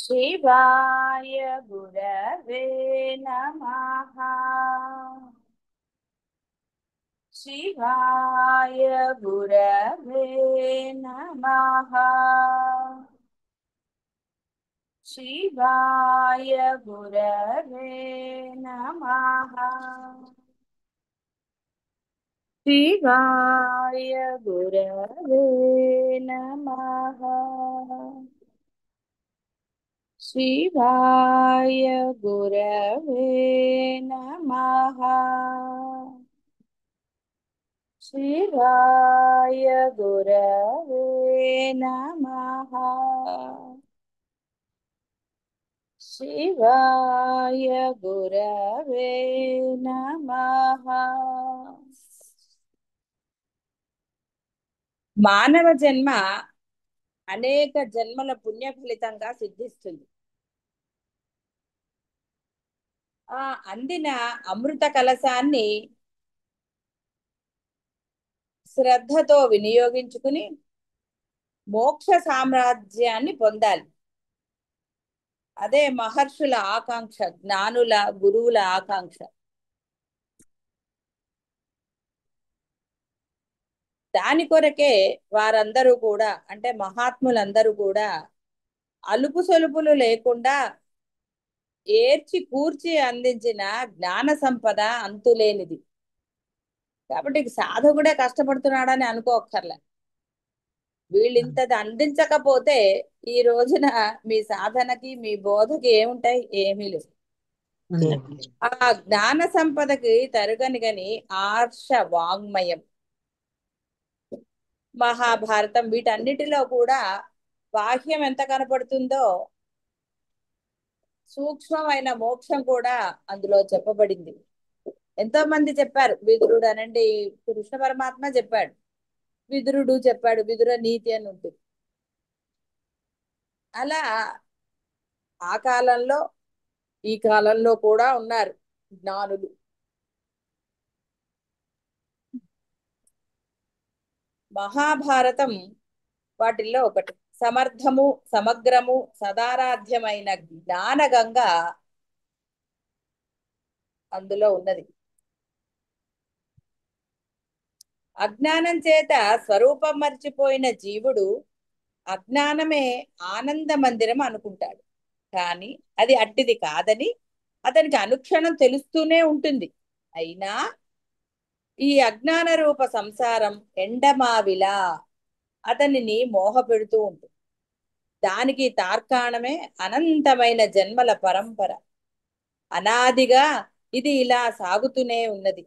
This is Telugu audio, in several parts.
शिवाय गुरवे नमः। शिवाय गुरवे नमः। शिवाय गुरवे नमः। शिवाय गुरवे नमः। शिवाय गुरवे नमः। शिवाय गुरवे नमः। शिवाय गुरवे नमः। మానవ జన్మ అనేక జన్మల పుణ్య ఫలితంగా సిద్ధిస్తుంది. ఆ అందిన అమృత కలశాన్ని శ్రద్ధతో వినియోగించుకుని మోక్ష సామ్రాజ్యాన్ని పొందాలి. అదే మహర్షుల ఆకాంక్ష, జ్ఞానుల గురువుల ఆకాంక్ష. దాని కొరకే వారందరూ కూడా, అంటే మహాత్ములందరూ కూడా అలుపు సొలుపులు లేకుండా ఏర్చి కూర్చి అందించిన జ్ఞాన సంపద అంతులేనిది. కాబట్టి సాధకుడే కష్టపడుతున్నాడని అనుకోక్కర్లే. వీళ్ళు ఇంతది అందించకపోతే ఈ రోజున మీ సాధనకి మీ బోధకి ఏముంటాయి? ఏమీ లేవు. ఆ జ్ఞాన సంపదకి తరుగనిగని ఆర్ష వాంగ్మయం, మహాభారతం వీటన్నిటిలో కూడా బాహ్యం ఎంత కనపడుతుందో సూక్ష్మమైన మోక్షం కూడా అందులో చెప్పబడింది. ఎంతో మంది చెప్పారు. విదురుడు అనండి, కృష్ణ పరమాత్మ చెప్పాడు, విదురుడు చెప్పాడు, విదుర నీతి అని ఉంటుంది. అలా ఆ కాలంలో ఈ కాలంలో కూడా ఉన్నారు జ్ఞానులు. మహాభారతం వాటిల్లో ఒకటి. సమర్థము, సమగ్రము, సదారాధ్యమైన జ్ఞానగంగ అందులో ఉన్నది. అజ్ఞానం చేత స్వరూపం మర్చిపోయిన జీవుడు అజ్ఞానమే ఆనంద మందిరం అనుకుంటాడు. కానీ అది అట్టిది కాదని అతనికి అనుక్షణం తెలుస్తూనే ఉంటుంది. అయినా ఈ అజ్ఞాన రూప సంసారం ఎండమావిలా అతనిని మోహపెడుతూ ఉంటుంది. దానికి తార్కాణమే అనంతమైన జన్మల పరంపర. అనాదిగా ఇది ఇలా సాగుతూనే ఉన్నది.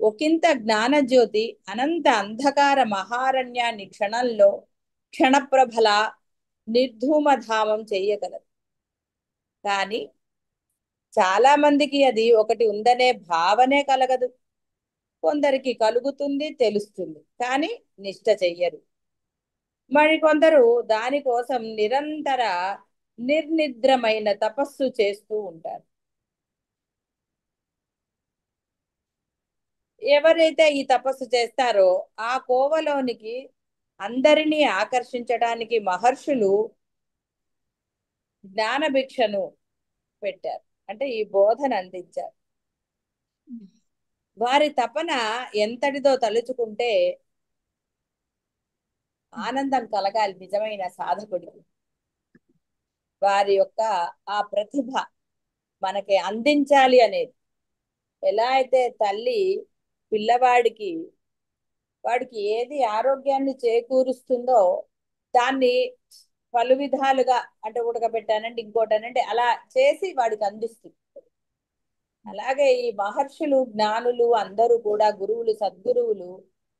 ఒకంత జ్ఞానజ్యోతి అనంత అంధకార మహారణ్యాన్ని క్షణంలో క్షణప్రభల నిర్ధూమధామం చెయ్యగలదు. కానీ చాలా మందికి అది ఒకటి ఉందనే భావనే కలగదు. కొందరికి కలుగుతుంది, తెలుస్తుంది, కానీ నిష్ట చెయ్యరు. మరికొందరు దానికోసం నిరంతర నిర్నిద్రమైన తపస్సు చేస్తూ ఉంటారు. ఎవరైతే ఈ తపస్సు చేస్తారో ఆ కోవలోనికి అందరినీ ఆకర్షించడానికి మహర్షులు జ్ఞాన భిక్షను పెట్టారు, అంటే ఈ బోధన అందించారు. వారి తపన ఎంతటిదో తలుచుకుంటే ఆనందం కలగాలి నిజమైన సాధకుడికి. వారి యొక్క ఆ ప్రతిభ మనకి అందించాలి అనేది. ఎలా అయితే తల్లి పిల్లవాడికి వాడికి ఏది ఆరోగ్యాన్ని చేకూరుస్తుందో దాన్ని పలు విధాలుగా, అంటే ఉడకబెట్టానంటే ఇంకోటనంటే అలా చేసి వాడికి అందిస్తుంది. అలాగే ఈ మహర్షులు జ్ఞానులు అందరూ కూడా గురువులు సద్గురువులు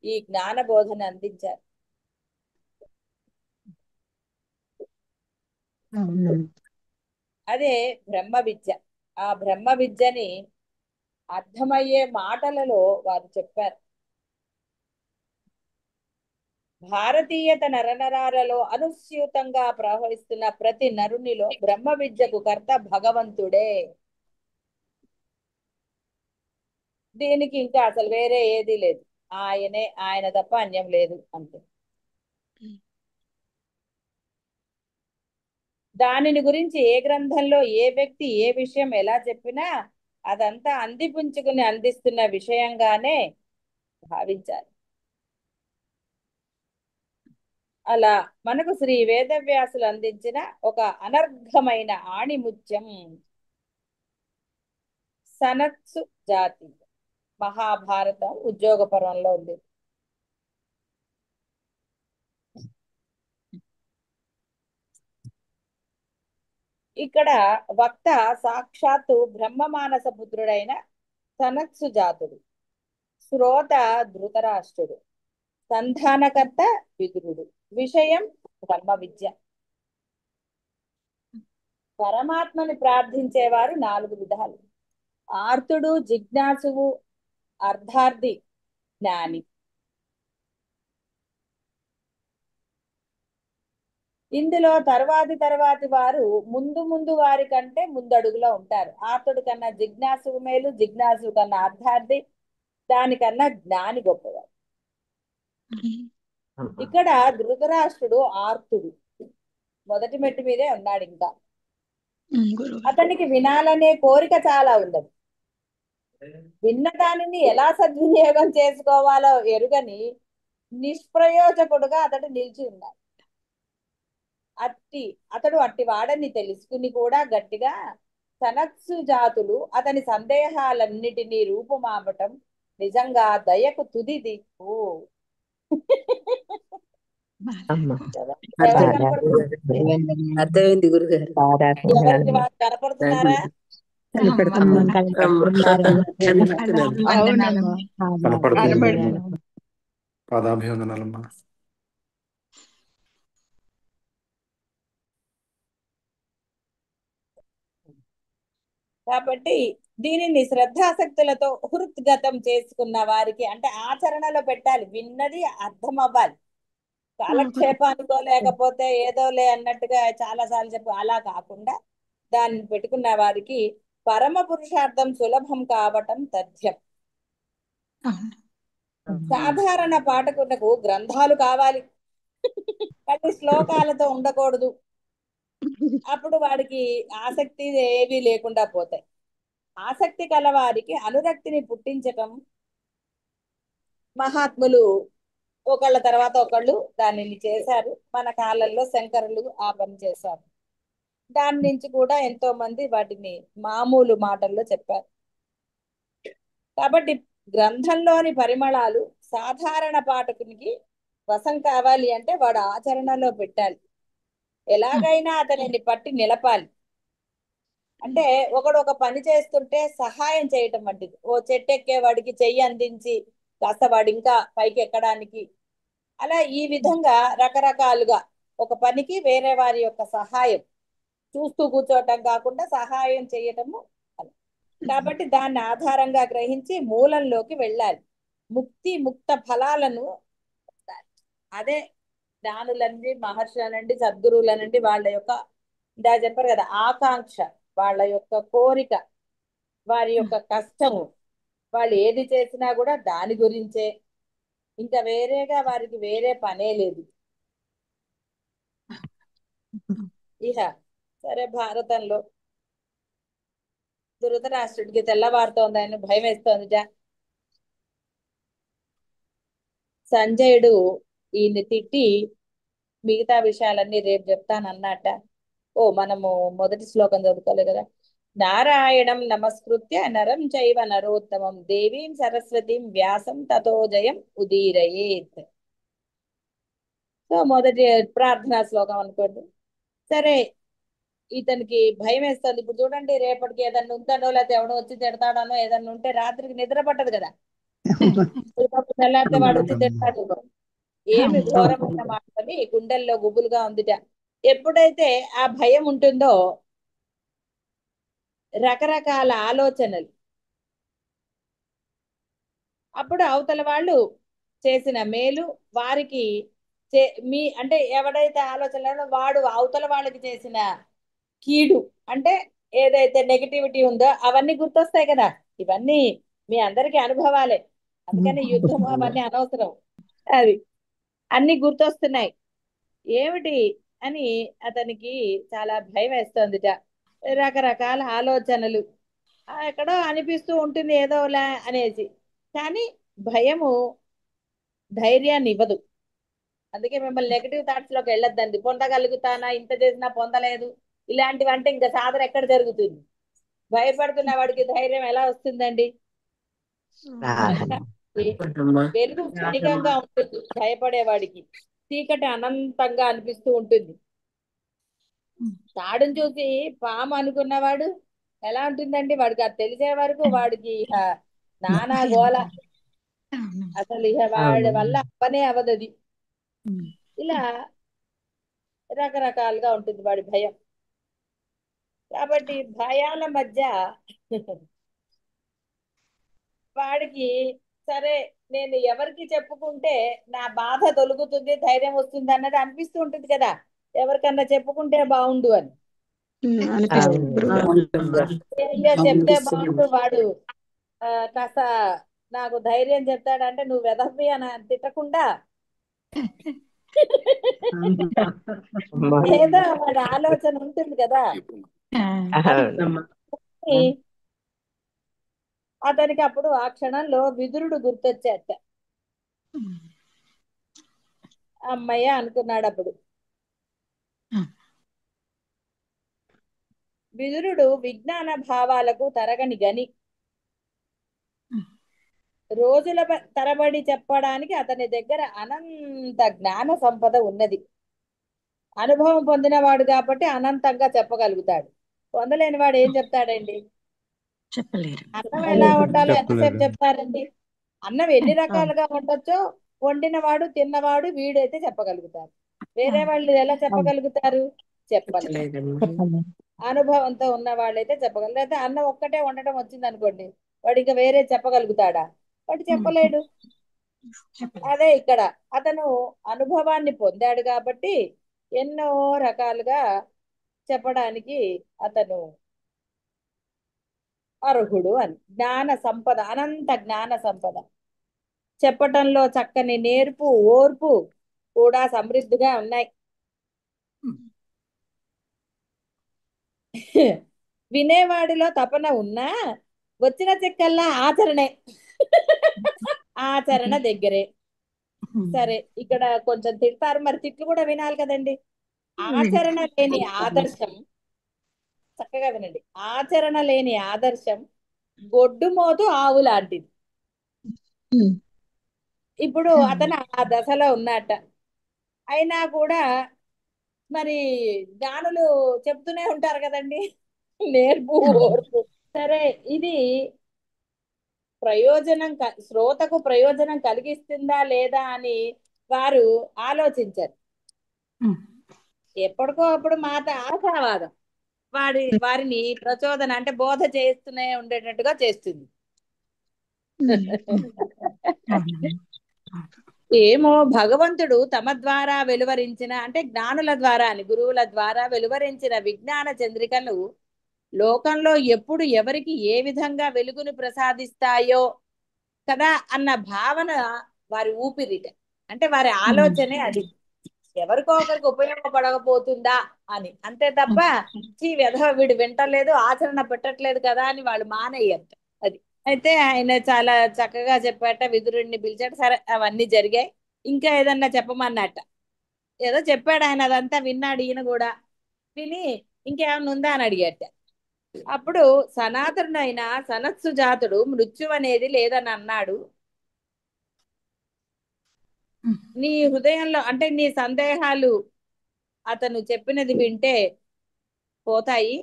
ఈ జ్ఞాన బోధన అందించారు. అదే బ్రహ్మ విద్య. ఆ బ్రహ్మ విద్యని అర్థమయ్యే మాటలలో వారు చెప్పారు. భారతీయత నరనరాలలో అనుస్యూతంగా ప్రవహిస్తున్న ప్రతి నరునిలో బ్రహ్మ విద్యకు కర్త భగవంతుడే. దీనికి ఇంకా అసలు వేరే ఏదీ లేదు. ఆయనే, ఆయన తప్ప అన్యం లేదు అంతే. దానిని గురించి ఏ గ్రంథంలో ఏ వ్యక్తి ఏ విషయం ఎలా చెప్పినా అదంతా అందిపుంచుకుని అందిస్తున్న విషయంగానే భావించాలి. అలా మనకు శ్రీ వేదవ్యాసులు అందించిన ఒక అనర్ఘమైన ఆణిముత్యం సనత్సు జాతి మహాభారతం ఉద్యోగ పర్వంలో ఉంది. ఇక్కడ వక్త సాక్షాత్తు బ్రహ్మమానస పుత్రుడైన సనత్సు జాతుడు, శ్రోత ధృతరాష్ట్రుడు, సంధానకర్త విదురుడు, విషయం బ్రహ్మ విద్య. పరమాత్మని ప్రార్థించేవారు 4 విధాలు: ఆర్తుడు, జిజ్ఞాసువు, అర్ధార్థి, జ్ఞాని. ఇందులో తర్వాతి వారు ముందు వారి కంటే ముందడుగులో ఉంటారు. ఆర్తుడి కన్నా జిజ్ఞాసువు మేలు, జిజ్ఞాసువు కన్నా అర్ధార్థి, దానికన్నా జ్ఞాని గొప్పవాడు. ఇక్కడ ధృతరాష్ట్రుడు ఆర్తుడు, మొదటి మెట్టు మీదే ఉన్నాడు. ఇంకా అతనికి వినాలనే కోరిక చాలా ఉండదు. విన్న దానిని ఎలా సద్వినియోగం చేసుకోవాలో ఎరుగని నిష్ప్రయోజకుడుగా అతడు నిలిచి ఉన్నాడు. అతడు అట్టి వాడని తెలుసుకుని కూడా గట్టిగా సనత్సు జాతులు అతని సందేహాలన్నిటినీ రూపుమాపటం నిజంగా దయకు తుది దిక్కు. ఎవరు కనపడుతున్నారు? అర్థమైంది గురుగారు. ఎవరికి వారు కనపడుతున్నారా? పాదాభివందనాలమ్మా. కాబట్టి దీనిని శ్రద్ధాసక్తులతో హృద్గతం చేసుకున్న వారికి, అంటే ఆచరణలో పెట్టాలి, విన్నది అర్థం అవ్వాలి. కాలక్షేపానికో లేకపోతే ఏదోలే అన్నట్టుగా చాలా సార్లు చెప్పు, అలా కాకుండా దాన్ని పెట్టుకున్న వారికి పరమ పురుషార్థం సులభం కావటం తథ్యం. సాధారణ పాఠకులకు గ్రంథాలు కావాలి, కానీ శ్లోకాలతో ఉండకూడదు. అప్పుడు వాడికి ఆసక్తి ఏవి లేకుండా పోతాయి. ఆసక్తి కలవారికి అనురక్తిని పుట్టించటం మహాత్ములు ఒకళ్ళ తర్వాత ఒకళ్ళు దానిని చేశారు. మన కాలంలో శంకరులు ఆ పని చేశారు. దాని నుంచి కూడా ఎంతో మంది వాటిని మామూలు మాటల్లో చెప్పారు. కాబట్టి గ్రంథంలోని పరిమళాలు సాధారణ పాఠకునికి వశం కావాలి అంటే వాడు ఆచరణలో పెట్టాలి. ఎలాగైనా అతనిని పట్టి నిలపాలి. అంటే ఒకడు ఒక పని చేస్తుంటే సహాయం చేయటం వంటిది. ఓ చెట్టు ఎక్కే వాడికి చెయ్యి అందించి కాస్త వాడు ఇంకా పైకి ఎక్కడానికి, అలా ఈ విధంగా రకరకాలుగా ఒక పనికి వేరే వారి యొక్క సహాయం చూస్తూ కూర్చోవటం కాకుండా సహాయం చేయటము. కాబట్టి దాన్ని ఆధారంగా గ్రహించి మూలంలోకి వెళ్ళాలి. ముక్త ఫలాలను, అదే జ్ఞానులనండి, మహర్షులనండి, సద్గురువులనండి, వాళ్ళ యొక్క ఇందా చెప్పారు కదా ఆకాంక్ష, వాళ్ళ యొక్క కోరిక, వారి యొక్క కష్టము, వాళ్ళు ఏది చేసినా కూడా దాని గురించే, ఇంకా వేరేగా వారికి వేరే పనే లేదు. ఇహ సరే, భారతంలో ధృతరాష్ట్రుడికి తెల్లవారుతోంది, ఆయన భయం వేస్తోందిట. సంజయుడు ఈయన్ని తిట్టి మిగతా విషయాలన్నీ రేపు చెప్తానన్నట. మనము మొదటి శ్లోకం చదువుకోలే కదా. నారాయణం నమస్కృత్య నరం చైవ నరోత్తమం దేవీం సరస్వతిం వ్యాసం తతో జయం ఉదీరయేత్. సో మొదటి ప్రార్థనా శ్లోకం అనుకోండి. సరే, ఇతనికి భయం వేస్తుంది. ఇప్పుడు చూడండి, రేపటికి ఏదన్నా ఉందనో లేకపోతే ఎవడో వచ్చి తిడతాడనో ఏదన్నా ఉంటే రాత్రికి నిద్ర పట్టదు కదా. తెల్లారితే వాడు వచ్చి తిడతాడు. ఏమి ఘోరమైన మాటని గుండెల్లో గుబులుగా ఉందిట. ఎప్పుడైతే ఆ భయం ఉంటుందో రకరకాల ఆలోచనలు, అప్పుడు అవతల వాళ్ళు చేసిన మేలు వారికి అంటే ఎవడైతే ఆలోచనలో వాడు అవతల వాళ్ళకి చేసిన కీడు, అంటే ఏదైతే నెగిటివిటీ ఉందో అవన్నీ గుర్తొస్తాయి కదా. ఇవన్నీ మీ అందరికీ అనుభవాలే, అందుకని యుద్ధం అవన్నీ అనవసరం. అది అన్ని గుర్తొస్తున్నాయి. ఏమిటి అని అతనికి చాలా భయం వేస్తోందిట. రకరకాల ఆలోచనలు ఎక్కడో అనిపిస్తూ ఉంటుంది ఏదోలా అనేసి. కానీ భయము ధైర్యాన్ని ఇవ్వదు. అందుకే మిమ్మల్ని నెగిటివ్ థాట్స్ లోకి వెళ్ళొద్దండి. పొందగలుగుతానా, ఇంత చేసినా పొందలేదు, ఇలాంటివి అంటే ఇంకా సాధన ఎక్కడ జరుగుతుంది? భయపడుతున్న వాడికి ధైర్యం ఎలా వస్తుందండి? కనుక వెలుగు క్షణికంగా ఉంటుంది భయపడేవాడికి, చీకటి అనంతంగా అనిపిస్తూ ఉంటుంది. తాడుని చూసి పాము అనుకున్నవాడు ఎలా ఉంటుందండి? వాడికి అది తెలిసే వరకు వాడికి ఇహ నానా గోల. అసలు ఇహ వాడి వల్ల అవ్వనే అవ్వదు అది. ఇలా రకరకాలుగా ఉంటుంది వాడి భయం. కాబట్టి భయాల మధ్య వాడికి సరే, నేను ఎవరికి చెప్పుకుంటే నా బాధ తొలుగుతుంది, ధైర్యం వస్తుంది అన్నది అనిపిస్తూ ఉంటుంది కదా, ఎవరికన్నా చెప్పుకుంటే బాగుండు అని. అయ్యో చెప్తే బాగుండు, వాడు కాస్త నాకు ధైర్యం చెప్తాడంటే నువ్వు వెదవి అని తిట్టకుండా ఏదో వాడి ఆలోచన ఉంటుంది కదా. అతనికి అప్పుడు ఆ క్షణంలో విదురుడు గుర్తొచ్చేట. అమ్మయ్య అనుకున్నాడు అప్పుడు. విదురుడు విజ్ఞాన భావాలకు తరగని గని, రోజుల తరబడి చెప్పడానికి అతని దగ్గర అనంత జ్ఞాన సంపద ఉన్నది. అనుభవం పొందినవాడు కాబట్టి అనంతంగా చెప్పగలుగుతాడు. పొందలేని వాడు ఏం చెప్తాడండి? చెప్పలేరు. అన్నం ఎలా వండాలో ఎంతసేపు చెప్పలేదు. చెప్తారండి? అన్నం ఎన్ని రకాలుగా వండొచ్చో వండినవాడు తిన్నవాడు వీడైతే చెప్పగలుగుతారు. వేరే వాళ్ళు ఎలా చెప్పగలుగుతారు? చెప్పలేరు. అనుభవంతో ఉన్న వాళ్ళైతే చెప్పగలరు. అయితే అన్నం ఒక్కటే వండటం వచ్చింది అనుకోండి, వాడు ఇంకా వేరే చెప్పగలుగుతాడా? వాడు చెప్పలేడు. అదే ఇక్కడ అతను అనుభవాన్ని పొందాడు కాబట్టి ఎన్నో రకాలుగా చెప్పడానికి అతను అర్హుడు అని. జ్ఞాన సంపద, అనంత జ్ఞాన సంపద, చెప్పటంలో చక్కని నేర్పు, ఓర్పు కూడా సమృద్ధిగా ఉన్నాయి. వినేవాడిలో తపన ఉన్నా వచ్చిన చెక్కల్లా ఆచరణే. ఆచరణ దగ్గరే. సరే, ఇక్కడ కొంచెం తిడతారు, మరి తిట్లు కూడా వినాలి కదండి. ఆచరణ లేని ఆదర్శం, చక్కగా వినండి, ఆచరణ లేని ఆదర్శం గొడ్డు మోతు ఆవు లాంటిది. ఇప్పుడు అతను ఆ దశలో ఉన్నట్ట, అయినా కూడా మరి జ్ఞానులు చెప్తూనే ఉంటారు కదండి, నేర్పు ఓర్పు. సరే, ఇది ప్రయోజనం శ్రోతకు ప్రయోజనం కలిగిస్తుందా లేదా అని వారు ఆలోచించారు. ఎప్పటికో అప్పుడు మాట ఆశావాదం వారిని ప్రచోదన అంటే బోధ చేస్తూనే ఉండేటట్టుగా చేస్తుంది. ఏమో భగవంతుడు తమ ద్వారా వెలువరించిన, అంటే జ్ఞానుల ద్వారా అని, గురువుల ద్వారా వెలువరించిన విజ్ఞాన చంద్రికలు లోకంలో ఎప్పుడు ఎవరికి ఏ విధంగా వెలుగును ప్రసాదిస్తాయో కదా అన్న భావన వారి ఊపిరిట. అంటే వారి ఆలోచనే అది, ఎవరికో ఒకరికి ఉపయోగపడకపోతుందా అని. అంతే తప్ప వెధవ వీడు వింటలేదు, ఆచరణ పెట్టట్లేదు కదా అని వాళ్ళు మానేయద్దు. అది. అయితే ఆయన చాలా చక్కగా చెప్పాట, విదురుడిని పిలిచాడు. సరే, అవన్నీ జరిగాయి. ఇంకా ఏదన్నా చెప్పమన్నట్ట. ఏదో చెప్పాడు ఆయన, అదంతా విన్నాడు ఈయన కూడా. విని ఇంకేమన్నా ఉందా అని అడిగాట. అప్పుడు సనాతనుడైన సనత్సు జాతుడు మృత్యు అనేది లేదని అన్నాడు. నీ హృదయంలో అంటే నీ సందేహాలు అతను చెప్పినది వింటే పోతాయి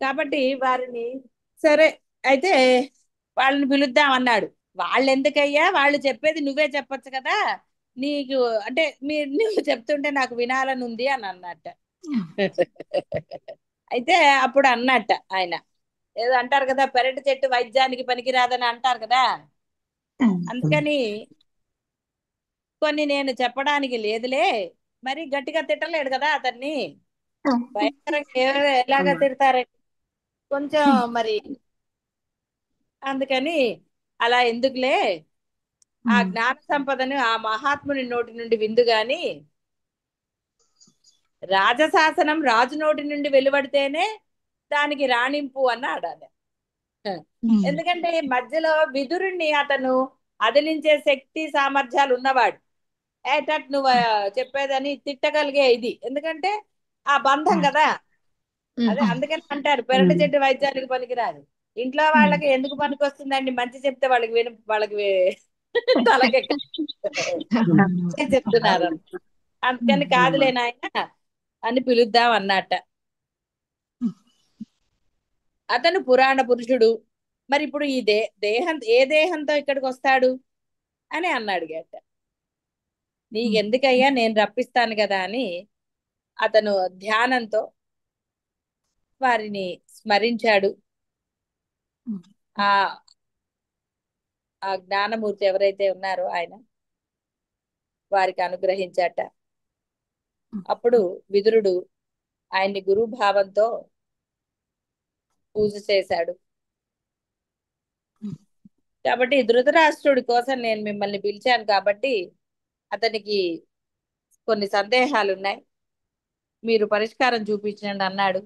కాబట్టి వారిని, సరే అయితే వాళ్ళని పిలుద్దాం అన్నాడు. వాళ్ళు ఎందుకయ్యా, వాళ్ళు చెప్పేది నువ్వే చెప్పొచ్చు కదా, నీకు అంటే నువ్వు చెప్తుంటే నాకు వినాలని ఉంది అని అన్నట్ట. అయితే అప్పుడు అన్నట్ట ఆయన, ఏదో అంటారు కదా, పెరటి చెట్టు వైద్యానికి పనికిరాదని అంటారు కదా, అందుకని కొన్ని నేను చెప్పడానికి లేదులే. మరి గట్టిగా తిట్టలేడు కదా అతన్ని, భయంకరంగా ఎలాగా తిడతారండి కొంచెం మరి. అందుకని అలా ఎందుకులే, ఆ జ్ఞాన సంపదను ఆ మహాత్ముని నోటి నుండి విందు గాని రాజశాసనం రాజు నోటి నుండి వెలువడితేనే దానికి రాణింపు అన్నాడు ఆయన. ఎందుకంటే మధ్యలో విదురుణ్ణి అతను అదిలించే శక్తి సామర్థ్యాలు ఉన్నవాడు. ఏటట్ నువ్వు చెప్పేదని తిట్టగలిగే ఇది, ఎందుకంటే ఆ బంధం కదా. అదే అందుకని అంటారు పెరటి చెట్టు వైద్యానికి పనికిరాదు. ఇంట్లో వాళ్ళకి ఎందుకు పనికి వస్తుందండి, మంచి చెప్తే వాళ్ళకి తలకెక్క చెప్తున్నారు. అందుకని కాదులే నాయన అని పిలుద్దాం అన్నట్ట. అతను పురాణ పురుషుడు. మరి ఇప్పుడు ఈ ఏ దేహంతో ఇక్కడికి వస్తాడు అని అన్నాడు గట్ట. నీకెందుకయ్యా, నేను రప్పిస్తాను కదా అని అతను ధ్యానంతో వారిని స్మరించాడు. ఆ ఆ జ్ఞానమూర్తి ఎవరైతే ఉన్నారో ఆయన వారికి అనుగ్రహించాట. అప్పుడు విదురుడు ఆయన్ని గురుభావంతో పూజ చేశాడు. కాబట్టి ధృతరాష్ట్రుడి కోసం నేను మిమ్మల్ని పిలిచాను కాబట్టి అతనికి కొన్ని సందేహాలు ఉన్నాయి, మీరు పరిష్కారం చూపించండి అన్నాడు.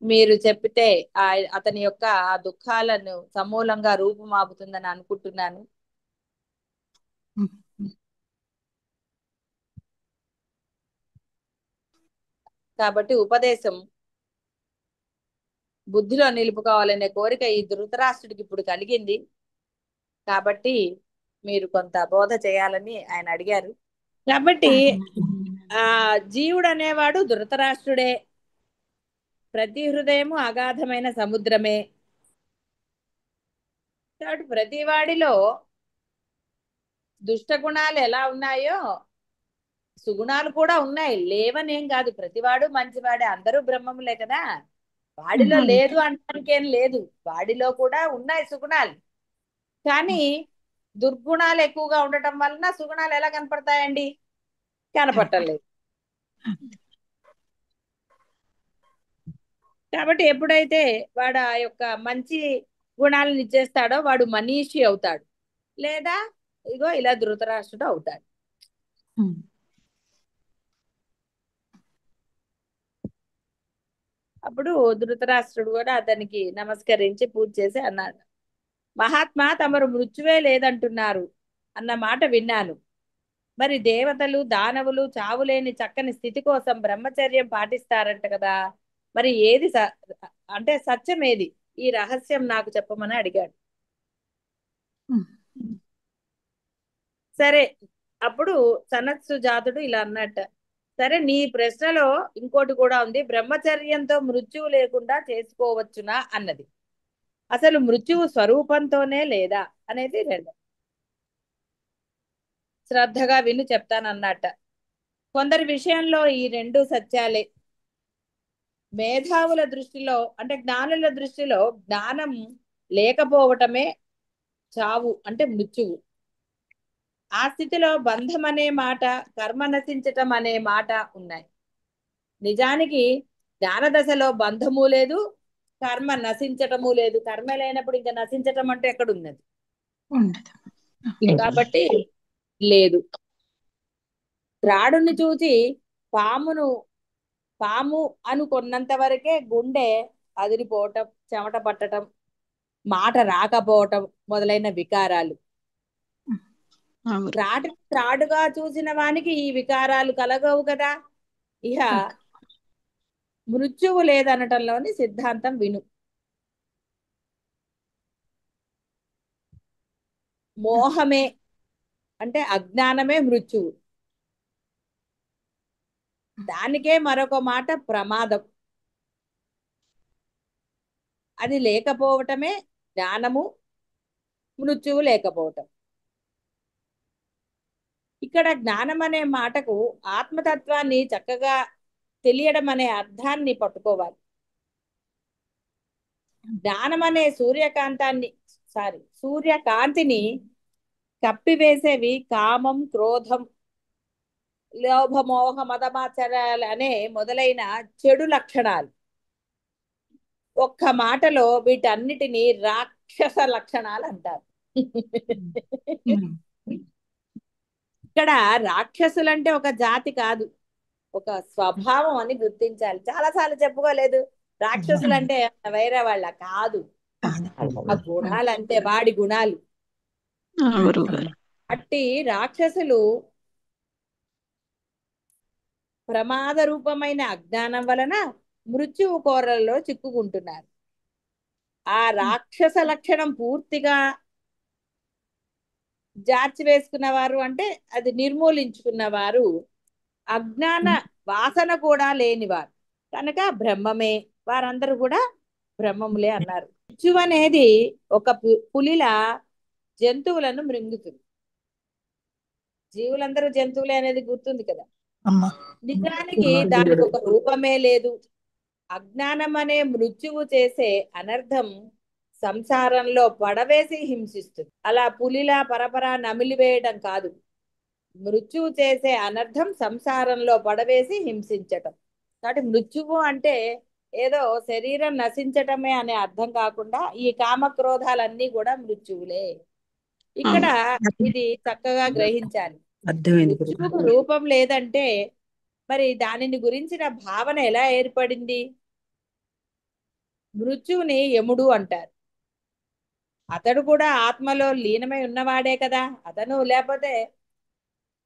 మీరు చెప్పితే అతని యొక్క ఆ దుఃఖాలను సమూలంగా రూపుమాపుతుందని అనుకుంటున్నాను. కాబట్టి ఉపదేశం బుద్ధిలో నిలుపుకోవాలనే కోరిక ఈ ధృతరాష్ట్రుడికి ఇప్పుడు కలిగింది. కాబట్టి మీరు కొంత బోధ చేయాలని ఆయన అడిగారు. కాబట్టి ఆ జీవుడు అనేవాడు ధృతరాష్ట్రుడే. ప్రతి హృదయము అగాధమైన సముద్రమే. కాబట్టి ప్రతి వాడిలో దుష్ట గుణాలు ఎలా ఉన్నాయో సుగుణాలు కూడా ఉన్నాయి, లేవనేం కాదు. ప్రతివాడు మంచివాడే, అందరూ బ్రహ్మములే కదా. వాడిలో లేదు అంటానికేం లేదు, వాడిలో కూడా ఉన్నాయి సుగుణాలు. కానీ దుర్గుణాలు ఎక్కువగా ఉండటం వలన సుగుణాలు ఎలా కనపడతాయండి, కనపడలేదు. కాబట్టి ఎప్పుడైతే వాడు ఆ యొక్క మంచి గుణాలను ఇచ్చేస్తాడో వాడు మనీషి అవుతాడు, లేదా ఇగో ఇలా ధృతరాష్ట్రుడు అవుతాడు. అప్పుడు ధృతరాష్ట్రుడు కూడా అతనికి నమస్కరించి పూజ చేసి అన్నాడు, మహాత్మా, తమరు మృత్యువే లేదంటున్నారు అన్న మాట విన్నాను. మరి దేవతలు దానవులు చావులేని చక్కని స్థితి కోసం బ్రహ్మచర్యం పాటిస్తారంట కదా, మరి ఏది అంటే సత్యం ఏది, ఈ రహస్యం నాకు చెప్పమని అడిగాడు. సరే, అప్పుడు సనత్సు జాతుడు ఇలా అన్నట్ట, సరే నీ ప్రశ్నలో ఇంకోటి కూడా ఉంది, బ్రహ్మచర్యంతో మృత్యువు లేకుండా చేసుకోవచ్చునా అన్నది. అసలు మృత్యువు స్వరూపంతోనే లేదా అనేది రెండు. శ్రద్ధగా విను చెప్తానన్నట్ట. కొందరి విషయంలో ఈ రెండు సత్యాలే. మేధావుల దృష్టిలో అంటే జ్ఞానుల దృష్టిలో జ్ఞానం లేకపోవటమే చావు అంటే మృత్యువు. ఆ స్థితిలో బంధం అనే మాట, కర్మ నశించటం అనే మాట ఉన్నాయి. నిజానికి జ్ఞాన దశలో బంధము లేదు, కర్మ నశించటము లేదు. కర్మ లేనప్పుడు ఇంకా నశించటం అంటే ఎక్కడ ఉన్నది, కాబట్టి లేదు. త్రాడుని చూసి పాము అనుకున్నంత వరకే గుండె అదిరిపోవటం, చెమట పట్టడం, మాట రాకపోవటం మొదలైన వికారాలు. త్రాడుగా చూసిన వానికి ఈ వికారాలు కలగవు కదా. ఇహ మృత్యువు లేదనటంలోని సిద్ధాంతం విను. మోహమే అంటే అజ్ఞానమే మృత్యువు. దానికే మరొక మాట ప్రమాదం. అది లేకపోవటమే జ్ఞానము, మృత్యువు లేకపోవటం. ఇక్కడ జ్ఞానం అనే మాటకు ఆత్మతత్వాన్ని చక్కగా తెలియడం అనే అర్థాన్ని పట్టుకోవాలి. జ్ఞానం అనే సూర్యకాంతిని కప్పివేసేవి కామం, క్రోధం, లోభమోహ మదమాచరాలు అనే మొదలైన చెడు లక్షణాలు. ఒక్క మాటలో వీటన్నిటినీ రాక్షస లక్షణాలు అంటారు. ఇక్కడ రాక్షసులంటే ఒక జాతి కాదు, ఒక స్వభావం అని గుర్తించాలి. చాలా సార్లు చెప్పుకోలేదు రాక్షసులంటే వేరే వాళ్ళ కాదు, ఆ గుణాలు అంతే, వాడి గుణాలు. గురువు గారు. అట్టి రాక్షసులు ప్రమాద రూపమైన అజ్ఞానం వలన మృత్యువు కోరల్లో చిక్కుకుంటున్నారు. ఆ రాక్షస లక్షణం పూర్తిగా జార్చివేసుకున్న వారు అంటే అది నిర్మూలించుకున్న వారు అజ్ఞాన వాసన కూడా లేనివారు కనుక బ్రహ్మమే, వారందరూ కూడా బ్రహ్మములే అన్నారు. మృత్యువు అనేది ఒక పులిలా జంతువులను మృంగుతుంది. జీవులందరూ జంతువులే అనేది గుర్తుంది కదా. అమ్మా. నిజానికి దానికి ఒక రూపమే లేదు. అజ్ఞానం అనే మృత్యువు చేసే అనర్థం సంసారంలో పడవేసి హింసిస్తుంది. అలా పులిలా పరపరా నమిలివేయడం కాదు, మృత్యువు చేసే అనర్థం సంసారంలో పడవేసి హింసించటం. కాబట్టి మృత్యువు అంటే ఏదో శరీరం నశించటమే అనే అర్థం కాకుండా ఈ కామక్రోధాలన్నీ కూడా మృత్యువులే. ఇక్కడ ఇది చక్కగా గ్రహించాలి. అర్థమైంది మృత్యువుకు రూపం లేదంటే మరి దానిని గురించిన భావన ఎలా ఏర్పడింది? మృత్యువుని యముడు అంటారు. అతడు కూడా ఆత్మలో లీనమై ఉన్నవాడే కదా. అతను లేకపోతే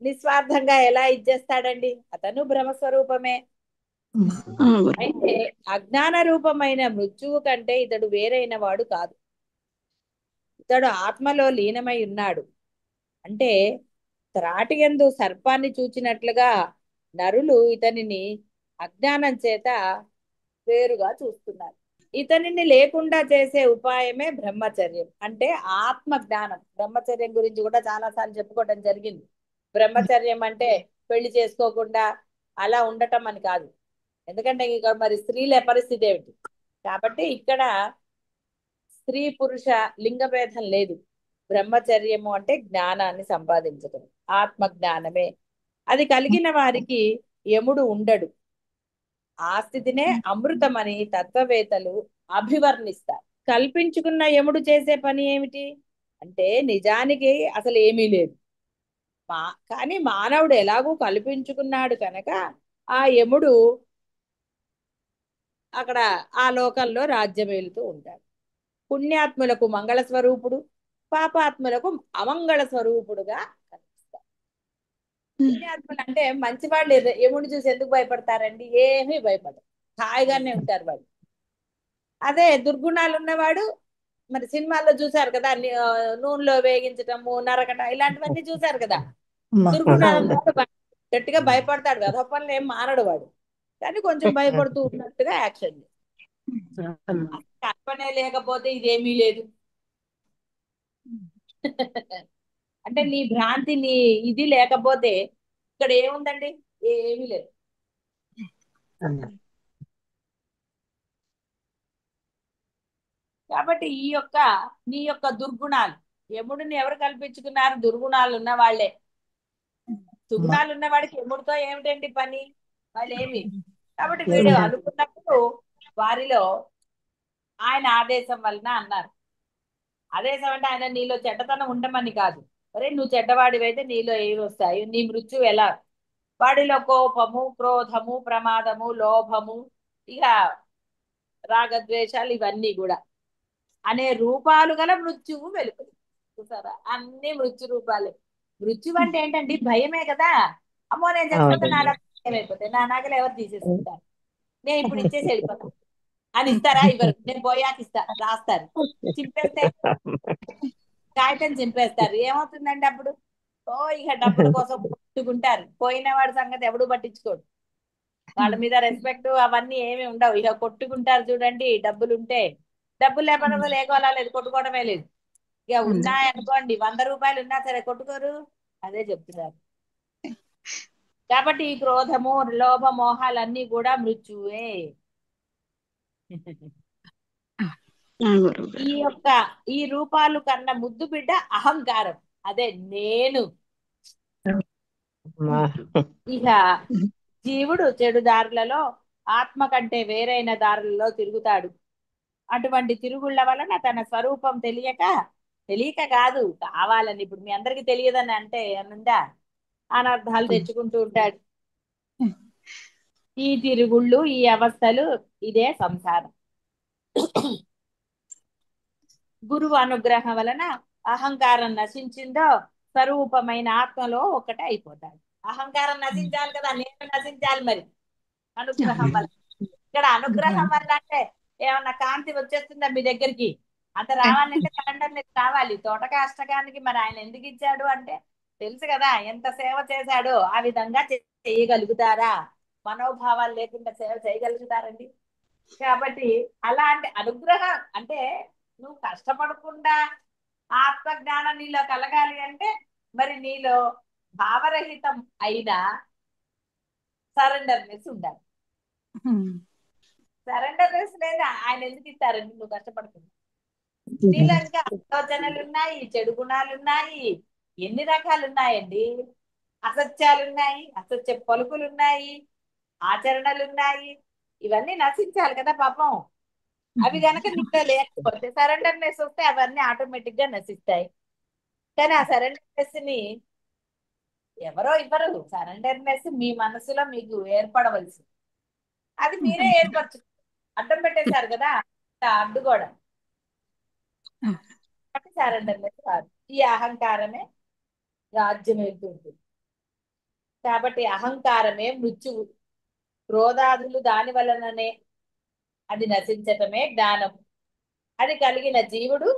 నిస్వార్థంగా ఎలా ఇచ్చేస్తాడండి? అతను బ్రహ్మస్వరూపమే. అయితే అజ్ఞాన రూపమైన మృత్యువు కంటే ఇతడు వేరైన వాడు కాదు. ఇతడు ఆత్మలో లీనమై ఉన్నాడు. అంటే త్రాటి యందు సర్పాన్ని చూచినట్లుగా నరులు ఇతనిని అజ్ఞానం చేత వేరుగా చూస్తున్నారు. ఇతనిని లేకుండా చేసే ఉపాయమే బ్రహ్మచర్యం, అంటే ఆత్మ జ్ఞానం. బ్రహ్మచర్యం గురించి కూడా చాలా సార్లు చెప్పుకోవడం జరిగింది. బ్రహ్మచర్యం అంటే పెళ్లి చేసుకోకుండా అలా ఉండటం అని కాదు. ఎందుకంటే ఇక మరి స్త్రీల పరిస్థితి ఏమిటి? కాబట్టి ఇక్కడ స్త్రీ పురుష లింగ భేదం లేదు. బ్రహ్మచర్యము అంటే జ్ఞానాన్ని సంపాదించడం, ఆత్మ జ్ఞానమే. అది కలిగిన వారికి యముడు ఉండడు. ఆ స్థితినే అమృతమని తత్వవేత్తలు అభివర్ణిస్తారు. కల్పించుకున్న యముడు చేసే పని ఏమిటి అంటే నిజానికి అసలు ఏమీ లేదు. కానీ మానవుడు ఎలాగూ కల్పించుకున్నాడు కనుక ఆ యముడు అక్కడ ఆ లోకంలో రాజ్యం వెళుతూ ఉంటాడు. పుణ్యాత్ములకు మంగళ స్వరూపుడు, పాపాత్ములకు అమంగళ స్వరూపుడుగా కనిపిస్తాడు. పుణ్యాత్ములు అంటే మంచి వాళ్ళు యముడిని చూసి ఎందుకు భయపడతారండి? ఏమీ భయపడరు, హాయిగానే ఉంటారు వాళ్ళు. అదే దుర్గుణాలు ఉన్నవాడు, మరి సినిమాల్లో చూసారు కదా, నూనెలో వేగించటము, నరకటం, ఇలాంటివన్నీ చూసారు కదా. దుర్గుణాలు ఉన్నవాడు గట్టిగా భయపడతాడు, వెధవ పనులు ఏం మానడు వాడు, కానీ కొంచెం భయపడుతూ ఉన్నట్టుగా యాక్షన్. కల్పనే లేకపోతే ఇదేమీ లేదు. అంటే నీ భ్రాంతి, నీ ఇది లేకపోతే ఇక్కడ ఏముందండి? ఏమీ లేదు. కాబట్టి నీ యొక్క దుర్గుణాలు, యముడిని ఎవరు కల్పించుకున్నారు? దుర్గుణాలు ఉన్న వాళ్ళే. సుగుణాలు ఉన్న వాడికి యముడితో ఏమిటండి పని? వాళ్ళు ఏమి. కాబట్టి వీడు అనుకున్నప్పుడు వారిలో ఆయన ఆదేశం వలన అన్నారు. ఆదేశం అంటే ఆయన నీలో చెడ్డతనం ఉండమని కాదు. అరే నువ్వు చెడ్డవాడివైతే నీలో ఏమి వస్తాయి? నీ మృత్యువు ఎలా? వాడిలో కోపము, క్రోధము, ప్రమాదము, లోభము, ఇక రాగద్వేషాలు, ఇవన్నీ కూడా అనే రూపాలు గల మృత్యువు వెలుపలి. చూసారా, అన్ని మృత్యు రూపాలే. మృత్యువు అంటే ఏంటండి? భయమే కదా. అమ్మో నేను చచ్చిపోతే నా నగలు ఏమైపోతాయి, నా నగలు ఎవరు తీసేసుకుంటారు, నేను ఇప్పుడు ఇచ్చేసి వెళ్ళిపోతాను అని ఇస్తారా? ఇవ్వరు. నేను పోయాక ఇస్తా, రాస్తారు, చింపేస్తే కాగితం చింపేస్తారు. ఏమవుతుందండి అప్పుడు? ఓ ఇక డబ్బుల కోసం కొట్టుకుంటారు. పోయిన వాడి సంగతి ఎవడు పట్టించుకోడు. వాళ్ళ మీద రెస్పెక్ట్ అవన్నీ ఏమి ఉండవు. ఇక కొట్టుకుంటారు చూడండి, డబ్బులు ఉంటే. డబ్బులు లేకపోతే లేకోవాలా లేదు, కొట్టుకోవడమే లేదు. ఇక ఉన్నాయనుకోండి, 100 రూపాయలు ఉన్నా సరే కొట్టుకోరు. అదే చెప్తున్నారు. కాబట్టి ఈ క్రోధము, లోభ, మోహాలన్నీ కూడా మృత్యువే. ఈ రూపాలు కన్నా ముద్దు బిడ్డ అహంకారం, అదే నేను. ఇక జీవుడు చెడు దారులలో ఆత్మ కంటే వేరైన దారులలో తిరుగుతాడు. అటువంటి తిరుగుళ్ళ వలన తన స్వరూపం తెలియక కాదు, కావాలని. ఇప్పుడు మీ అందరికి తెలియదని అంటే ఏమనుందా? అనర్థాలు తెచ్చుకుంటూ ఉంటాడు. ఈ తిరుగుళ్ళు, ఈ అవస్థలు, ఇదే సంసారం. గురువు అనుగ్రహం వలన అహంకారం నశించిందో స్వరూపమైన ఆత్మలో ఒకటే అయిపోతాడు. అహంకారం నశించాలి కదా, నేను నశించాలి మరి అనుగ్రహం వల్ల. ఇక్కడ అనుగ్రహం వల్ల అంటే ఏమన్నా కాంతి వచ్చేస్తుందా మీ దగ్గరికి? అంత రావాలంటే సరెండర్ రావాలి. తోటక అష్టకానికి మరి ఆయన ఎందుకు ఇచ్చాడు అంటే తెలుసు కదా ఎంత సేవ చేశాడో. ఆ విధంగా చేయగలుగుతారా? మనోభావాలు లేకుండా సేవ చేయగలుగుతారండి? కాబట్టి అలాంటి అనుగ్రహం అంటే నువ్వు కష్టపడకుండా ఆత్మజ్ఞానం నీలో కలగాలి అంటే మరి నీలో భావరహితం అయిన సరెండర్నెస్ ఉండాలి. సరెండర్నెస్ లేదు ఆయన ఎందుకు ఇస్తారండి నువ్వు కష్టపడుతున్నా? నీలో ఇంకా ఆలోచనలు ఉన్నాయి, చెడు గుణాలు ఉన్నాయి, ఎన్ని రకాలు ఉన్నాయండి. అసత్యాలు ఉన్నాయి, అసత్య పలుకులు ఉన్నాయి, ఆచరణలు ఉన్నాయి. ఇవన్నీ నశించాలి కదా పాపం. అవి గనక నీలో లేకపోతే సరెండర్నెస్ వస్తే అవన్నీ ఆటోమేటిక్ గా నశిస్తాయి. కానీ ఆ సరెండర్నెస్ ని ఎవరో ఇవ్వరు. సరెండర్నెస్ మీ మనసులో మీకు ఏర్పడవలసి, అది మీరే ఏర్పరచు. అడ్డం పెట్టేశారు కదా అడ్డుగోడ. సరెండర్నెస్ కాదు, ఈ అహంకారమే రాజ్యం వెళ్తుంటుంది. కాబట్టి అహంకారమే మృత్యువు. క్రోధాదులు దాని వలననే అది నశించటమే జ్ఞానం. అది కలిగిన జీవుడు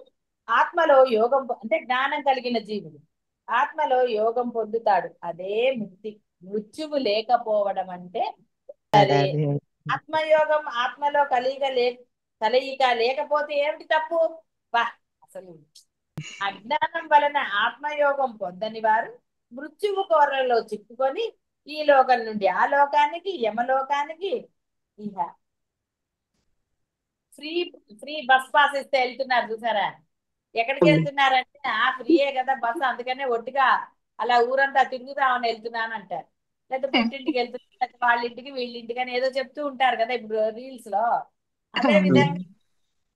ఆత్మలో యోగం అంటే జ్ఞానం కలిగిన జీవుడు ఆత్మలో యోగం పొందుతాడు. అదే ముక్తి. మృత్యువు లేకపోవడం అంటే అదే. ఆత్మయోగం ఆత్మలో కలయిక లేకపోతే ఏమిటి తప్పు? అసలు అజ్ఞానం వలన ఆత్మయోగం పొందని వారు మృత్యువు కోరలో చిక్కుకొని ఈ లోకం నుండి ఆ లోకానికి, యమలోకానికి ఇహ ఫ్రీ ఫ్రీ బస్ పాస్ ఇస్తే వెళ్తున్నారు చూసారా? ఎక్కడికి వెళ్తున్నారంటే ఆ ఫ్రీయే కదా బస్సు, అందుకనే ఒట్టిగా అలా ఊరంతా తిరుగుదామని వెళ్తున్నాను అంటారు. లేదా పుట్టింటికి వెళ్తున్నారు, లేదా వాళ్ళ ఇంటికి వీళ్ళ ఇంటికి అని ఏదో చెప్తూ ఉంటారు కదా ఇప్పుడు రీల్స్ లో. అదే విధంగా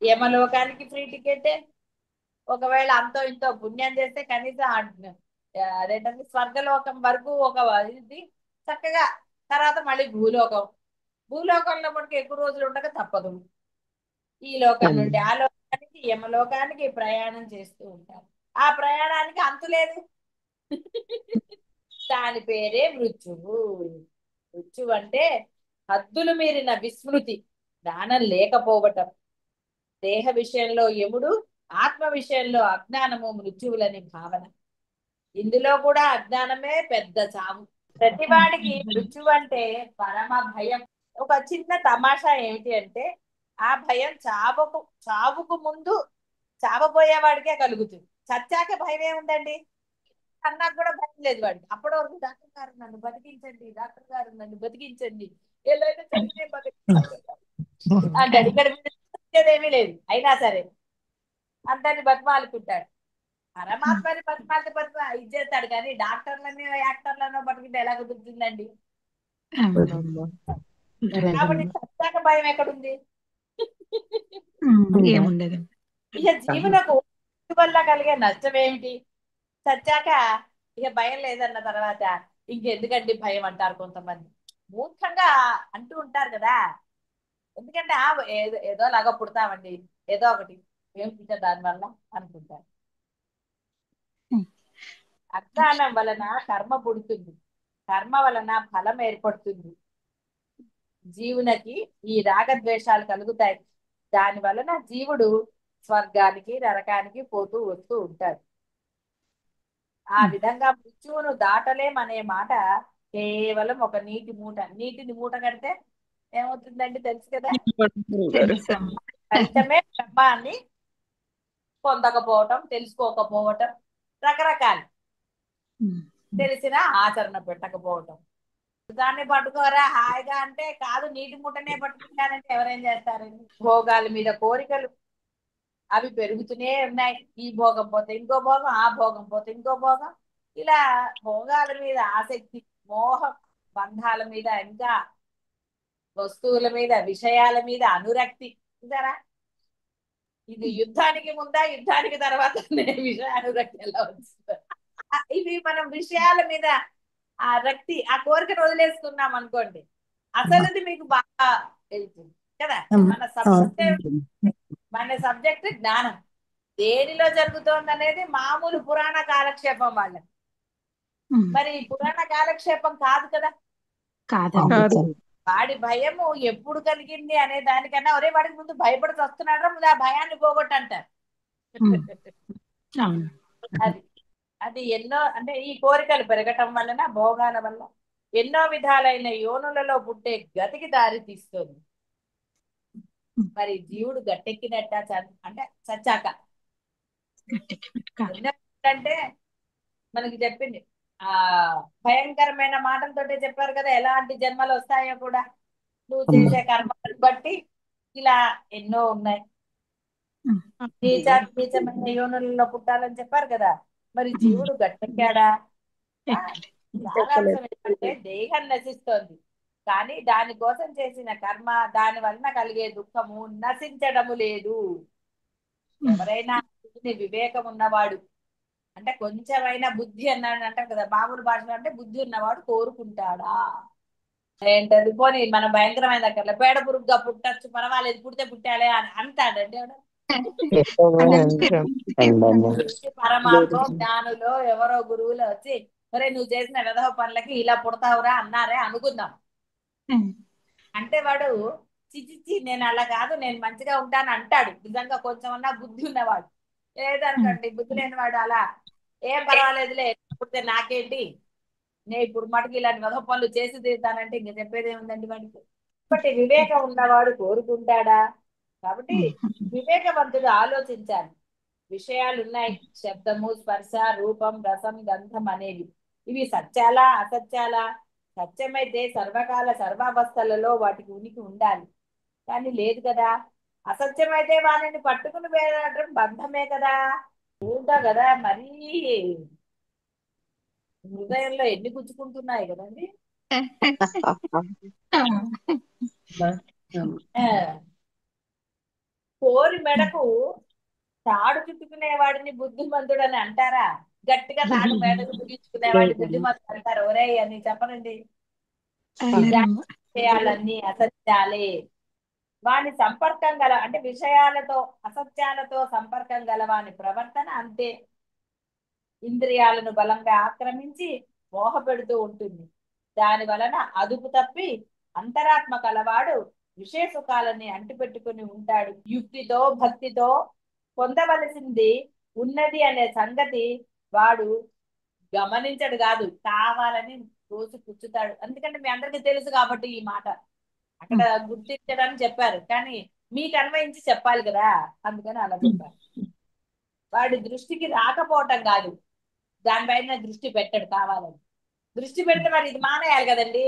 యమలోకానికి ఫ్రీ టికెట్. ఒకవేళ అంతో ఇంతో పుణ్యం చేస్తే కనీసం అదేంటంటే స్వర్గలోకం వరకు ఒక ఇది చక్కగా, తర్వాత మళ్ళీ భూలోకంలో మనకి ఎక్కువ రోజులు ఉండక తప్పదు. ఈ లోకం నుండి ఆ లోకానికి, యమలోకానికి ప్రయాణం చేస్తూ ఉంటారు. ఆ ప్రయాణానికి అంతు లేదు. దాని పేరే మృత్యువు. మృత్యువు అంటే హద్దులు మీరిన విస్మృతి, జ్ఞానం లేకపోవటం. దేహ విషయంలో యముడు, ఆత్మ విషయంలో అజ్ఞానము మృత్యువులని భావన. ఇందులో కూడా అజ్ఞానమే పెద్ద చావు. ప్రతివాడికి మృత్యువు అంటే పరమ భయం. ఒక చిన్న తమాషా ఏమిటి అంటే ఆ భయం చావుకు ముందు చావబోయేవాడికే కలుగుతుంది. చచ్చాక భయం ఏముందండి? అన్నాకు కూడా భయం లేదు వాడికి. అప్పటి వరకు డాక్టర్ గారు నన్ను బతికించండి, డాక్టర్ గారు నన్ను బతికించండి, ఏదైనా జరిగితే అంటాడు. ఇక్కడ ఏమీ లేదు. అయినా సరే అందరిని బతిమాలుకుంటాడు. పరమాత్మని ఇది చేస్తాడు కానీ డాక్టర్లని యాక్టర్లను బతికితే ఎలా కుదురుతుందండి? కాబట్టి చచ్చాక భయం ఎక్కడుంది? ఏముండదు. ఇక జీవులకు వల్ల కలిగే నష్టం ఏమిటి? చచ్చాక ఇక భయం లేదన్న తర్వాత ఇంకెందుకండి భయం అంటారు కొంతమంది. మూర్ఖంగా అంటూ ఉంటారు కదా. ఎందుకంటే ఏదో లాగా పుడతామండి, ఏదో ఒకటి ఏం పుట్టే దానివల్ల అనుకుంటారు. అజ్ఞానం వలన కర్మ పుడుతుంది, కర్మ వలన ఫలం ఏర్పడుతుంది. జీవునికి ఈ రాగద్వేషాలు కలుగుతాయి. దాని వలన జీవుడు స్వర్గానికి, నరకానికి పోతూ వస్తూ ఉంటాడు. ఆ విధంగా మృత్యువును దాటలేమనే మాట కేవలం ఒక నీటిని మూట కడితే ఏమవుతుందండి తెలుసు కదా. ఫలితమే బ్రహ్మాన్ని పొందకపోవటం, తెలుసుకోకపోవటం, రకరకాలు తెలిసిన ఆచరణ పెట్టకపోవటం. దాన్ని పట్టుకోరా హాయిగా అంటే కాదు, నీటి మూటనే పట్టుకుంటారంటే ఎవరేం చేస్తారండి? భోగాల మీద కోరికలు అవి పెరుగుతూనే ఉన్నాయి. ఈ భోగం పోతే ఇంకో భోగం, ఆ భోగం పోతే ఇంకో భోగం. ఇలా భోగాల మీద ఆసక్తి, మోహం, బంధాల మీద, ఇంకా వస్తువుల మీద, విషయాల మీద అనురక్తి. చూసారా? ఇది యుద్ధానికి ముందా యుద్ధానికి తర్వాత విషయ అనురక్తి ఎలా వస్తుంది? ఇవి మనం విషయాల మీద ఆ రక్తి ఆ కోరికను వదిలేసుకున్నాం అనుకోండి, అసలుది మీకు బాగా వెళ్తుంది కదా. మన సబ్జెక్ట్ జ్ఞానం దేనిలో జరుగుతోంది అనేది మామూలు పురాణ కాలక్షేపం వాళ్ళకి. మరి ఈ పురాణ కాలక్షేపం కాదు కదా. కాదండి. కాదు. వాడి భయము ఎప్పుడు కలిగింది అనే దానికన్నా, ఒరే వాడికి ముందు భయపడి వస్తున్నాడు, ముందు ఆ భయాన్ని పోగొట్టంటారు. అవును. అది అది ఎన్నో అంటే ఈ కోరికలు పెరగటం వలన, భోగాల వల్ల ఎన్నో విధాలైన యోనులలో పుట్టే గతికి దారి తీస్తుంది. మరి జీవుడు గట్టెక్కినట్ట అంటే చచ్చాక కాదు. అంటే మనకి చెప్పింది ఆ భయంకరమైన మాటలతోటే చెప్పారు కదా, ఎలాంటి జన్మలు వస్తాయో కూడా. నువ్వు చేసే కర్మలను బట్టి ఇలా ఎన్నో ఉన్నాయి. నీచమైన యోనులలో పుట్టాలని చెప్పారు కదా. మరి జీవుడు గట్టెక్కాడా? సారాంశం ఏంటంటే దేహం నశిస్తోంది, కానీ దానికోసం చేసిన కర్మ, దాని వలన కలిగే దుఃఖము నశించడము లేదు. ఎవరైనా వివేకం ఉన్నవాడు, అంటే కొంచెమైనా బుద్ధి అన్నాడు అంటారు కదా, మామూలు భాషలో అంటే బుద్ధి ఉన్నవాడు కోరుకుంటాడా ఏంటది. పోనీ మనం భయంకరమైన దగ్గర పేడ పురుగుగా పుట్టచ్చు, పర్వాలేదు, పుడితే పుట్టాలే అని అంటాడండి ఎవడు? పరమాత్మ జ్ఞానులో ఎవరో గురువులు వచ్చి, ఒరే నువ్వు చేసిన విధవ పనులకి ఇలా పుడతావురా అన్నారే అనుకుందాం. అంటే వాడు చిచిచి నేను అలా కాదు, నేను మంచిగా ఉంటాను అంటాడు, నిజంగా కొంచెం అన్నా బుద్ధి ఉన్నవాడు. లేదనుకోండి బుద్ధి లేనివాడు అలా ఏం పర్వాలేదులే పుడితే నాకేంటి, నేను ఇప్పుడు మటుకు ఇలాంటి విధవ పనులు చేసి తీరుతానంటే ఇంక చెప్పేది ఏముందండి వాడికి. కాబట్టి వివేకం ఉన్నవాడు కోరుకుంటాడా? కాబట్టి వివేకవంతుడు ఆలోచించాలి. విషయాలు ఉన్నాయి, శబ్దము, స్పర్శ, రూపం, రసం, గంధం అనేవి. ఇవి సత్యాలా అసత్యాలా? సత్యమైతే సర్వకాల సర్వావస్థలలో వాటికి ఉనికి ఉండాలి, కానీ లేదు కదా. అసత్యమైతే వాటిని పట్టుకుని వేయడం బంధమే కదా. ఏంటో కదా మరీ హృదయంలో ఎన్ని గుచ్చుకుంటున్నాయి కదండి. కోరి మెడకు తాడు చుట్టుకునే వాడిని బుద్ధిమంతుడు అని అంటారా? గట్టిగా తాడు మెడకు బిగించుకునేవాడిని బుద్ధిమంతుడు అంటారు? ఒరే అని చెప్పనండి. విషయాలన్నీ అసత్యాలే. వాని సంపర్కం గల అంటే విషయాలతో అసత్యాలతో సంపర్కం గల వాని ప్రవర్తన అంతే. ఇంద్రియాలను బలంగా ఆక్రమించి మోహపెడుతూ ఉంటుంది. దాని వలన అదుపు తప్పి అంతరాత్మ కలవాడు విషయ సుఖాలని అంటిపెట్టుకుని ఉంటాడు. యుక్తితో భక్తితో పొందవలసింది ఉన్నది అనే సంగతి వాడు గమనించడు, కాదు కావాలని రోజు కూర్చుతాడు. ఎందుకంటే మీ అందరికీ తెలుసు కాబట్టి ఈ మాట అక్కడ గుర్తించడానికి చెప్పారు, కానీ మీకు అన్వయించి చెప్పాలి కదా, అందుకని అలా చెప్పారు. వాడి దృష్టికి రాకపోవటం కాదు, దానిపైన దృష్టి పెట్టడు కావాలని. దృష్టి పెడితే మరి ఇది మానేయాలి కదండి,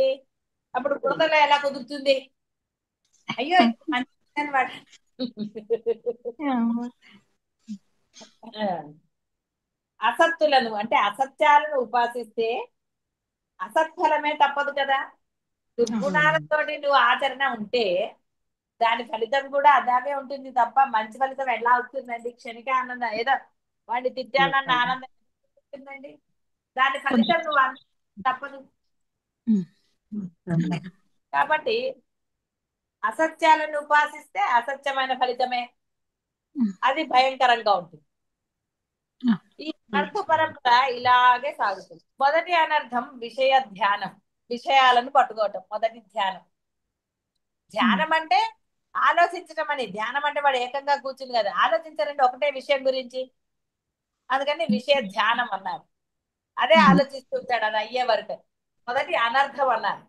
అప్పుడు బురదలో ఎలా కుదురుతుంది? అయ్యో మంచి వాడు. అసత్తులను అంటే అసత్యాలను ఉపాసిస్తే అసత్ఫలమే తప్పదు కదా. దుర్గుణాలతోటి నువ్వు ఆచరణ ఉంటే దాని ఫలితం కూడా అలాగే ఉంటుంది తప్ప మంచి ఫలితం ఎలా వస్తుందండి? క్షణిక ఆనందం, ఏదో వాడిని తిట్టానన్న ఆనందం ఉంటుందండి, దాని ఫలితం నువ్వు తప్పదు. కాబట్టి అసత్యాలను ఉపాసిస్తే అసత్యమైన ఫలితమే, అది భయంకరంగా ఉంటుంది. ఈ అనర్థ పరంపర ఇలాగే సాగుతుంది. మొదటి అనర్థం విషయ ధ్యానం, విషయాలను పట్టుకోవటం మొదటి ధ్యానం. ధ్యానం అంటే ఆలోచించడం అని, ధ్యానం అంటే వాడు ఏకంగా కూర్చుని కదా ఆలోచించారంటే ఒకటే విషయం గురించి, అందుకని విషయ ధ్యానం అన్నారు. అదే ఆలోచిస్తుంటాడు, అది అయ్యే వరకు. మొదటి అనర్థం అన్నారు,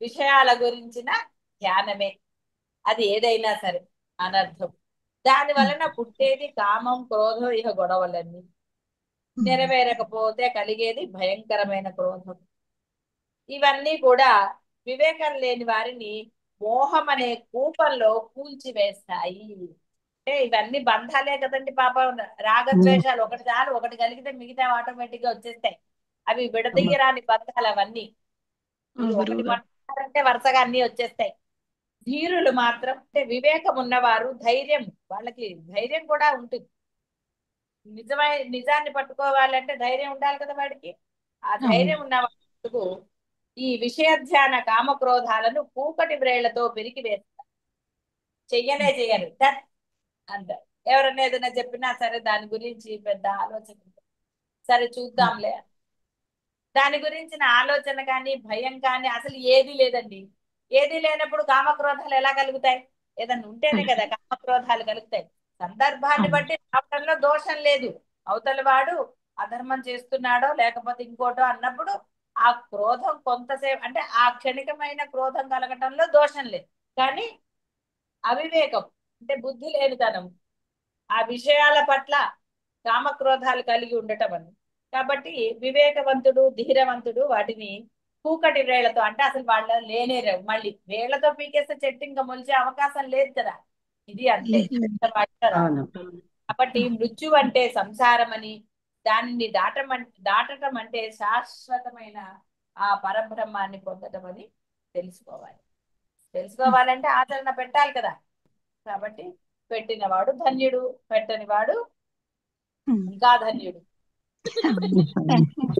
విషయాల గురించిన ధ్యానమే, అది ఏదైనా సరే అనర్థం. దాని వలన పుట్టేది కామం, క్రోధం, ఇహ గొడవలన్నీ. నెరవేరకపోతే కలిగేది భయంకరమైన క్రోధం. ఇవన్నీ కూడా వివేకం లేని వారిని మోహం అనే కూపంలో కూల్చివేస్తాయి. అంటే ఇవన్నీ బంధాలే కదండి పాపం. రాగద్వేషాలు ఒకటి చాలు, ఒకటి కలిగితే మిగతా ఆటోమేటిక్ గా వచ్చేస్తాయి. అవి విడదీయరాని బంధాలు అవన్నీ. మీరు ఒకటి పట్టారంటే వరుసగా అన్ని వచ్చేస్తాయి. ధీరులు మాత్రం అంటే వివేకం ఉన్నవారు, ధైర్యం, వాళ్ళకి ధైర్యం కూడా ఉంటుంది. నిజాన్ని పట్టుకోవాలంటే ధైర్యం ఉండాలి కదా వాడికి. ఆ ధైర్యం ఉన్నవాడు ఈ విషయధ్యాన కామక్రోధాలను కూకటి వ్రేళ్లతో పెరికి వేస్తారు. చెయ్యరు తత్ అంటారు. ఎవరన్నా ఏదైనా చెప్పినా సరే దాని గురించి పెద్ద ఆలోచన ఉండదు. సరే చూద్దాంలే, దాని గురించిన ఆలోచన కానీ భయం కానీ అసలు ఏది లేదండి. ఏది లేనప్పుడు కామక్రోధాలు ఎలా కలుగుతాయి? ఏదన్నా ఉంటేనే కదా కామక్రోధాలు కలుగుతాయి. సందర్భాన్ని బట్టి రావడంలో దోషం లేదు. అవతలి వాడు అధర్మం చేస్తున్నాడో లేకపోతే ఇంకోటో అన్నప్పుడు ఆ క్రోధం కొంతసేపు అంటే ఆ క్షణికమైన క్రోధం కలగటంలో దోషం లేదు. కానీ అవివేకం అంటే బుద్ధి లేనితనం, ఆ విషయాల పట్ల కామక్రోధాలు కలిగి ఉండటం అని. కాబట్టి వివేకవంతుడు ధీరవంతుడు వాటిని కూకటి వేళ్లతో అంటే అసలు వాళ్ళ లేనేరేవు. మళ్ళీ వేళ్లతో పీకేస్తే చెట్టు ఇంకా మొలిచే అవకాశం లేదు కదా. ఇది అంతే. అవును. కాబట్టి మృత్యు అంటే సంసారం అని, దానిని దాటటం అంటే శాశ్వతమైన ఆ పరబ్రహ్మాన్ని పొందటం అని తెలుసుకోవాలి. తెలుసుకోవాలంటే ఆచరణ పెట్టాలి కదా. కాబట్టి పెట్టినవాడు ధన్యుడు, పెట్టని వాడు ఇంకా ధన్యుడు.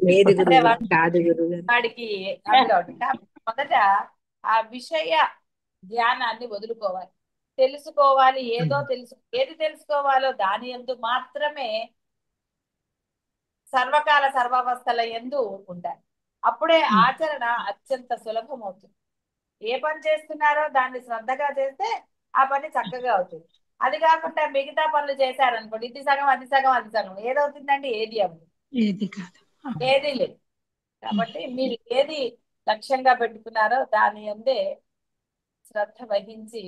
లేదు అంటే గురువు కాదు గురువు గారు. వాడికి అది కాబట్టి మొదట ఆ విషయ ధ్యానాన్ని వదులుకోవాలి. తెలుసుకోవాలి, ఏది తెలుసుకోవాలో దాని యందు మాత్రమే సర్వకాల సర్వావస్థల యందు ఉండాలి. అప్పుడే ఆచరణ అత్యంత సులభం అవుతుంది. ఏ పని చేస్తున్నారో దాన్ని శ్రద్ధగా చేస్తే ఆ పని చక్కగా అవుతుంది. అది కాకుండా మిగతా పనులు చేశారనుకోండి, ఇది సగం అది సగం అది సగం, ఏదవుతుందంటే ఏది అవ్వదు, ఏది కాదు. ఏది లేదు. కాబట్టి మీరు ఏది లక్ష్యంగా పెట్టుకున్నారో దాని అందే శ్రద్ధ వహించి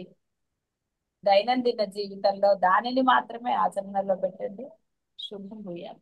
దైనందిన జీవితంలో దానిని మాత్రమే ఆచరణలో పెట్టండి. శుభం భూయాలు.